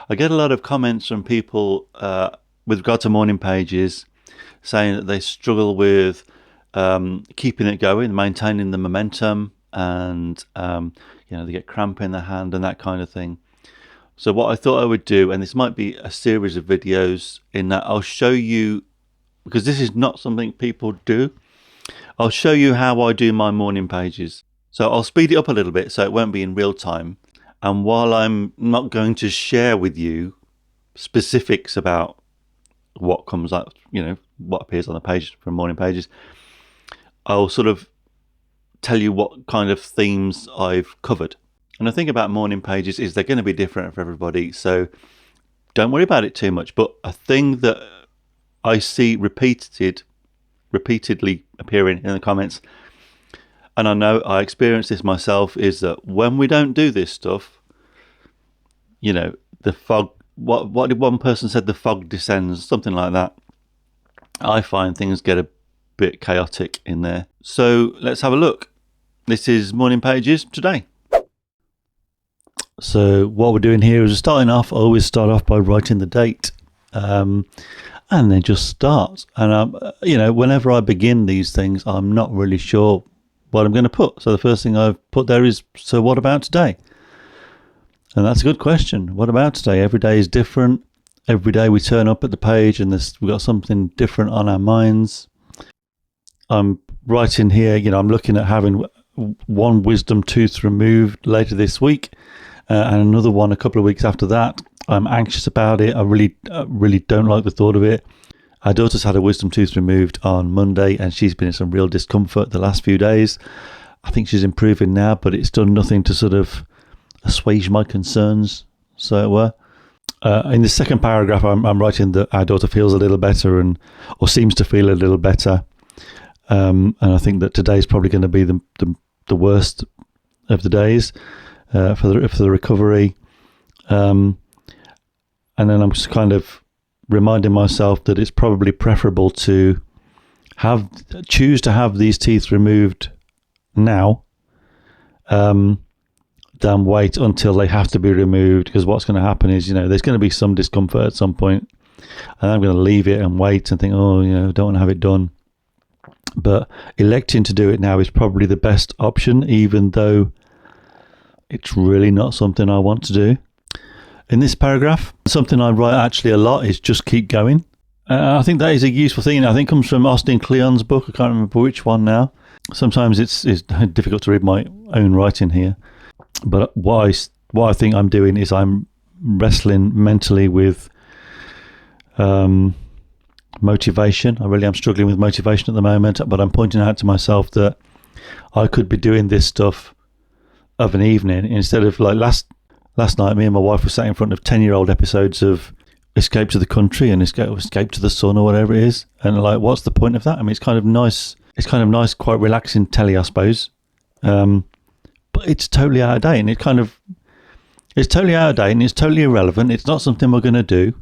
I get a lot of comments from people with regard to morning pages saying that they struggle with keeping it going, maintaining the momentum, and they get cramp in their hand and that kind of thing. So what I thought I would do, and this might be a series of videos in that I'll show you, because this is not something people do, I'll show you how I do my morning pages. So I'll speed it up a little bit so it won't be in real time. And while I'm not going to share with you specifics about what comes up, what appears on the page from morning pages, I'll sort of tell you what kind of themes I've covered. And the thing about morning pages is they're going to be different for everybody, so don't worry about it too much. But a thing that I see repeatedly appearing in the comments, and I know I experienced this myself, is that when we don't do this stuff, the fog, what did one person said, the fog descends, something like that. I find things get a bit chaotic in there. So let's have a look. This is morning pages today. So what we're doing here is starting off. I always start off by writing the date, and then just start. And whenever I begin these things, I'm not really sure what I'm going to put. So the first thing I've put there is, so what about today? And that's a good question. What about today? Every day is different. Every day we turn up at the page and we've got something different on our minds. I'm writing here, I'm looking at having one wisdom tooth removed later this week, and another one a couple of weeks after that. I'm anxious about it. I really don't like the thought of it. Our daughter's had a wisdom tooth removed on Monday, and she's been in some real discomfort the last few days. I think she's improving now, but it's done nothing to sort of assuage my concerns, so it were. In the second paragraph, I'm writing that our daughter feels a little better, or seems to feel a little better. And I think that today's probably going to be the worst of the days for the recovery. And then I'm just kind of reminding myself that it's probably preferable to choose to have these teeth removed now, than wait until they have to be removed. Because what's going to happen is, there's going to be some discomfort at some point, and I'm going to leave it and wait and think, don't want to have it done. But electing to do it now is probably the best option, even though it's really not something I want to do. In this paragraph, something I write actually a lot is just keep going. I think that is a useful thing. I think it comes from Austin Kleon's book. I can't remember which one now. Sometimes it's difficult to read my own writing here. But what I think I'm doing is I'm wrestling mentally with motivation. I really am struggling with motivation at the moment, but I'm pointing out to myself that I could be doing this stuff of an evening instead of like last night. Me and my wife were sat in front of 10-year-old episodes of Escape to the Country and Escape to the Sun or whatever it is, and like, what's the point of that? I mean, it's kind of nice, quite relaxing telly, I suppose, but it's totally out of date, and it's totally out of date, and it's totally irrelevant. It's not something we're going to do.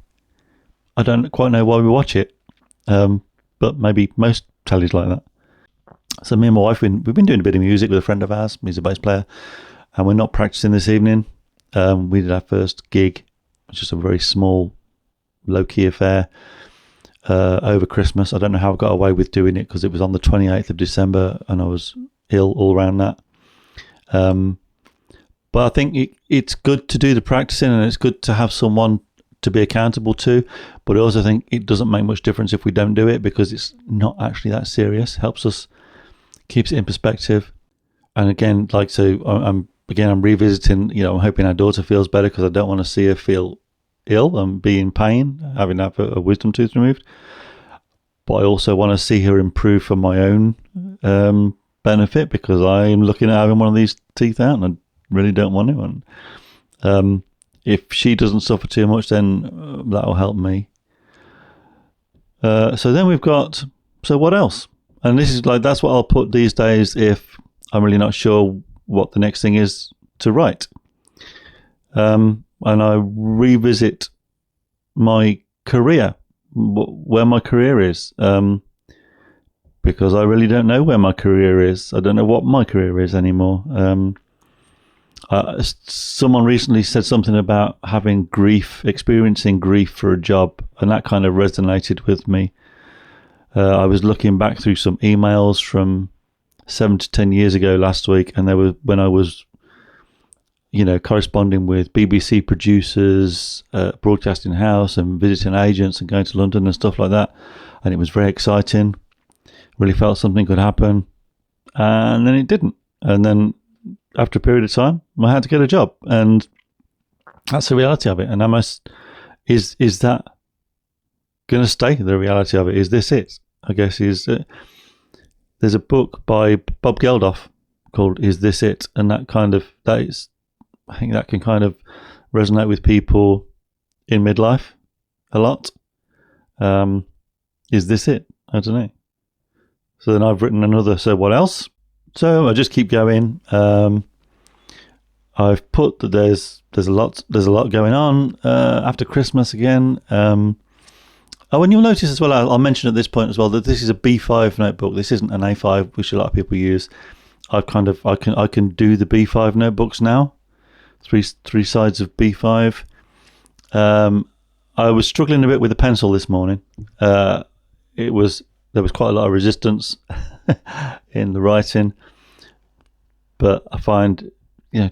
I don't quite know why we watch it, but maybe most telly's like that. So me and my wife, we've been doing a bit of music with a friend of ours. He's a bass player, and we're not practicing this evening. We did our first gig, which is a very small, low-key affair, over Christmas. I don't know how I got away with doing it, because it was on the 28th of December, and I was ill all around that. But I think it's good to do the practicing, and it's good to have someone to be accountable to, but I also think it doesn't make much difference if we don't do it, because it's not actually that serious. Helps us, keeps it in perspective. And again, I'm revisiting, I'm hoping our daughter feels better, because I don't want to see her feel ill and be in pain having to have a wisdom tooth removed. But I also want to see her improve for my own benefit, because I'm looking at having one of these teeth out, and I really don't want to. And if she doesn't suffer too much, then that'll help me. So then we've got, so what else? And this is that's what I'll put these days if I'm really not sure what the next thing is to write. And I revisit my career, where my career is, because I really don't know where my career is. I don't know what my career is anymore. Someone recently said something about experiencing grief for a job, and that kind of resonated with me. I was looking back through some emails from 7 to 10 years ago last week, and there was when I was, corresponding with BBC producers, broadcasting house, and visiting agents, and going to London and stuff like that. And it was very exciting. Really felt something could happen, and then it didn't. And then after a period of time, I had to get a job, and that's the reality of it. And is that going to stay the reality of it? Is this it? I guess there's a book by Bob Geldof called "Is This It?" and I think that can kind of resonate with people in midlife a lot. Is this it? I don't know. So then I've written another. So what else? So I just keep going. I've put that there's a lot going on after Christmas again. And you'll notice as well, I'll mention at this point as well that this is a B5 notebook. This isn't an A5, which a lot of people use. I can do the B5 notebooks now. Three sides of B5. I was struggling a bit with the pencil this morning. There was quite a lot of resistance in the writing, but I find,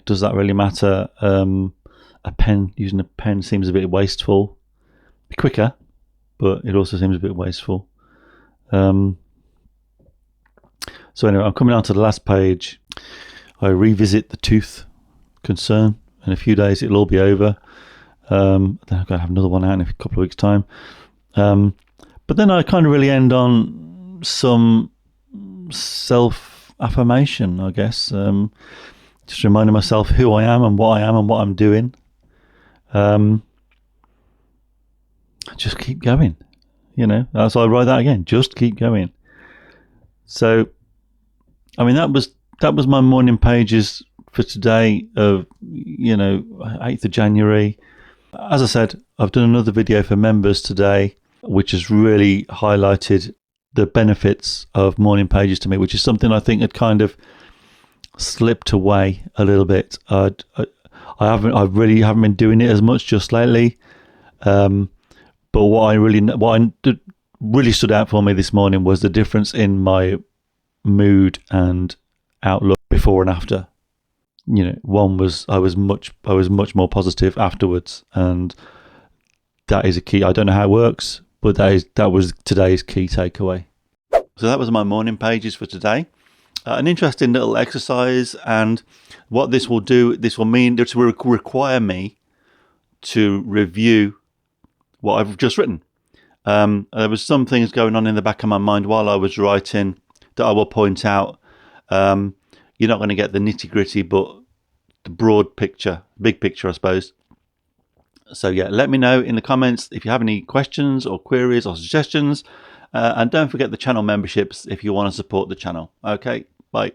does that really matter? Using a pen seems a bit wasteful. Be quicker, but it also seems a bit wasteful. So anyway, I'm coming on to the last page. I revisit the tooth concern. In a few days, it'll all be over. Then I've got to have another one out in a couple of weeks' time. But then I kind of really end on some self-affirmation, I guess. Just reminding myself who I am and what I'm doing. Just keep going. So I write that again. Just keep going. So, that was my morning pages for today of 8th of January. As I said, I've done another video for members today, which has really highlighted the benefits of morning pages to me, which is something I think had kind of slipped away a little bit. I really haven't been doing it as much just lately. But what really stood out for me this morning was the difference in my mood and outlook before and after. One was I was much more positive afterwards, and that is a key. I don't know how it works, but that was today's key takeaway. So that was my morning pages for today. An interesting little exercise, and what this will do, this will mean it will require me to review what I've just written. There was some things going on in the back of my mind while I was writing that I will point out. You're not going to get the nitty gritty, but the broad picture, big picture, I suppose. So yeah, let me know in the comments if you have any questions or queries or suggestions. And don't forget the channel memberships if you want to support the channel. Okay, bye.